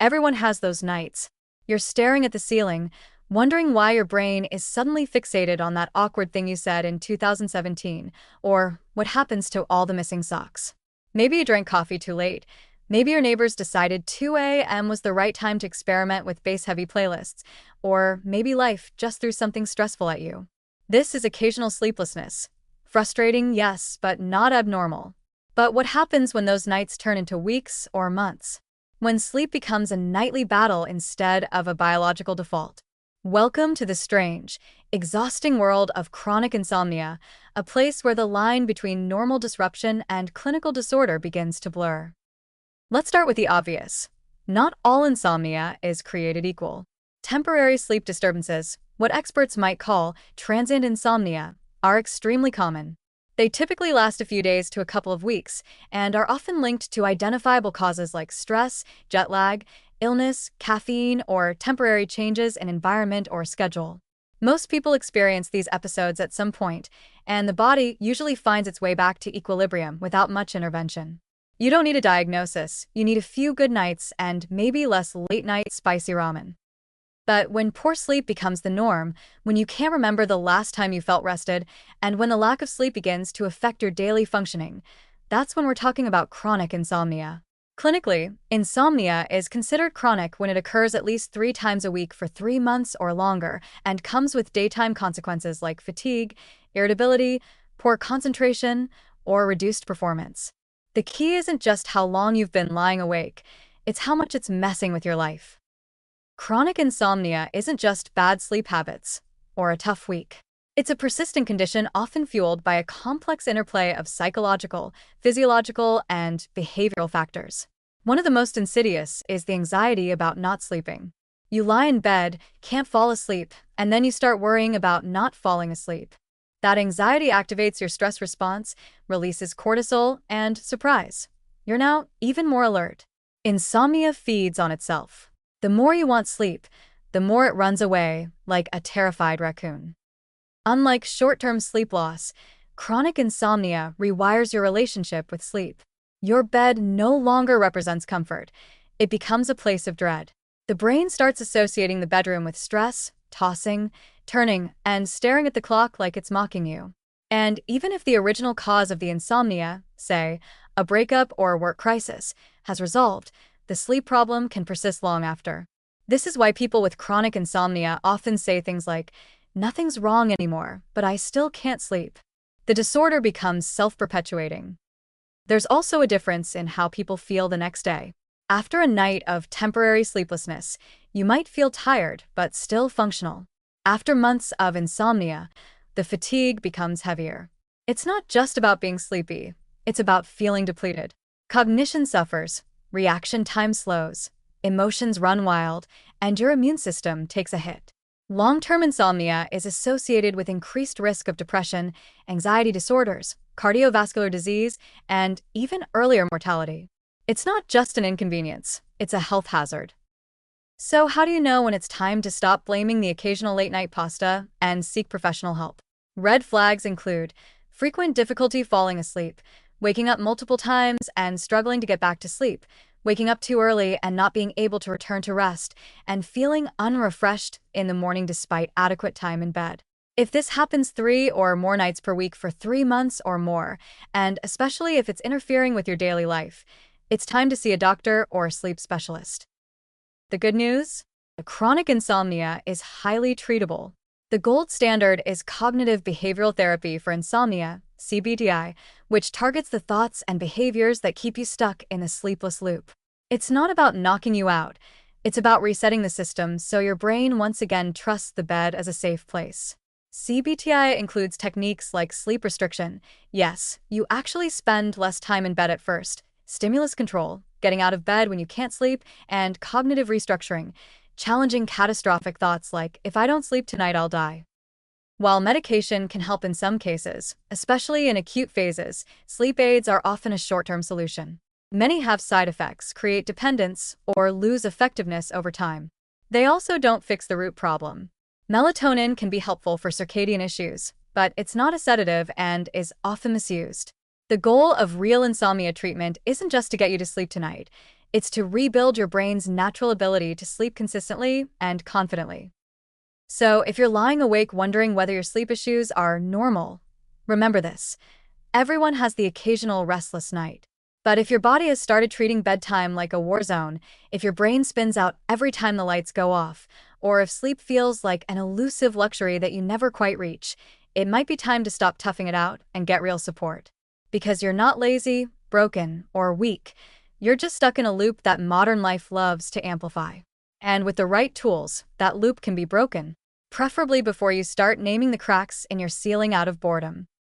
Everyone has those nights. You're staring at the ceiling, wondering why your brain is suddenly fixated on that awkward thing you said in 2017, or what happens to all the missing socks. Maybe you drank coffee too late. Maybe your neighbors decided 2 a.m. was the right time to experiment with bass-heavy playlists, or maybe life just threw something stressful at you. This is occasional sleeplessness. Frustrating, yes, but not abnormal. But what happens when those nights turn into weeks or months? When sleep becomes a nightly battle instead of a biological default. Welcome to the strange, exhausting world of chronic insomnia, a place where the line between normal disruption and clinical disorder begins to blur. Let's start with the obvious. Not all insomnia is created equal. Temporary sleep disturbances, what experts might call transient insomnia, are extremely common. They typically last a few days to a couple of weeks and are often linked to identifiable causes like stress, jet lag, illness, caffeine, or temporary changes in environment or schedule. Most people experience these episodes at some point, and the body usually finds its way back to equilibrium without much intervention. You don't need a diagnosis, you need a few good nights and maybe less late-night spicy ramen. But when poor sleep becomes the norm, when you can't remember the last time you felt rested, and when the lack of sleep begins to affect your daily functioning, that's when we're talking about chronic insomnia. Clinically, insomnia is considered chronic when it occurs at least 3 times a week for 3 months or longer and comes with daytime consequences like fatigue, irritability, poor concentration, or reduced performance. The key isn't just how long you've been lying awake, it's how much it's messing with your life. Chronic insomnia isn't just bad sleep habits or a tough week. It's a persistent condition often fueled by a complex interplay of psychological, physiological, and behavioral factors. One of the most insidious is the anxiety about not sleeping. You lie in bed, can't fall asleep, and then you start worrying about not falling asleep. That anxiety activates your stress response, releases cortisol, and surprise, you're now even more alert. Insomnia feeds on itself. The more you want sleep, the more it runs away, like a terrified raccoon. Unlike short-term sleep loss, chronic insomnia rewires your relationship with sleep. Your bed no longer represents comfort. It becomes a place of dread. The brain starts associating the bedroom with stress, tossing, turning, and staring at the clock like it's mocking you. And even if the original cause of the insomnia, say, a breakup or a work crisis, has resolved, the sleep problem can persist long after. This is why people with chronic insomnia often say things like, "Nothing's wrong anymore, but I still can't sleep." The disorder becomes self-perpetuating. There's also a difference in how people feel the next day. After a night of temporary sleeplessness, you might feel tired but still functional. After months of insomnia, the fatigue becomes heavier. It's not just about being sleepy, it's about feeling depleted. Cognition suffers, reaction time slows, emotions run wild, and your immune system takes a hit. Long-term insomnia is associated with increased risk of depression, anxiety disorders, cardiovascular disease, and even earlier mortality. It's not just an inconvenience, it's a health hazard. So how do you know when it's time to stop blaming the occasional late-night pasta and seek professional help? Red flags include frequent difficulty falling asleep, waking up multiple times and struggling to get back to sleep, waking up too early and not being able to return to rest, and feeling unrefreshed in the morning despite adequate time in bed. If this happens 3 or more nights per week for 3 months or more, and especially if it's interfering with your daily life, it's time to see a doctor or a sleep specialist. The good news? The chronic insomnia is highly treatable. The gold standard is cognitive behavioral therapy for insomnia, CBTI, which targets the thoughts and behaviors that keep you stuck in a sleepless loop. It's not about knocking you out, it's about resetting the system so your brain once again trusts the bed as a safe place. CBTI includes techniques like sleep restriction. Yes, you actually spend less time in bed at first, stimulus control, getting out of bed when you can't sleep, and cognitive restructuring, challenging catastrophic thoughts like, "If I don't sleep tonight, I'll die." While medication can help in some cases, especially in acute phases, sleep aids are often a short-term solution. Many have side effects, create dependence, or lose effectiveness over time. They also don't fix the root problem. Melatonin can be helpful for circadian issues, but it's not a sedative and is often misused. The goal of real insomnia treatment isn't just to get you to sleep tonight. It's to rebuild your brain's natural ability to sleep consistently and confidently. So, if you're lying awake wondering whether your sleep issues are normal, remember this. Everyone has the occasional restless night. But if your body has started treating bedtime like a war zone, if your brain spins out every time the lights go off, or if sleep feels like an elusive luxury that you never quite reach, it might be time to stop toughing it out and get real support. Because you're not lazy, broken, or weak. You're just stuck in a loop that modern life loves to amplify. And with the right tools, that loop can be broken, preferably before you start naming the cracks in your ceiling out of boredom.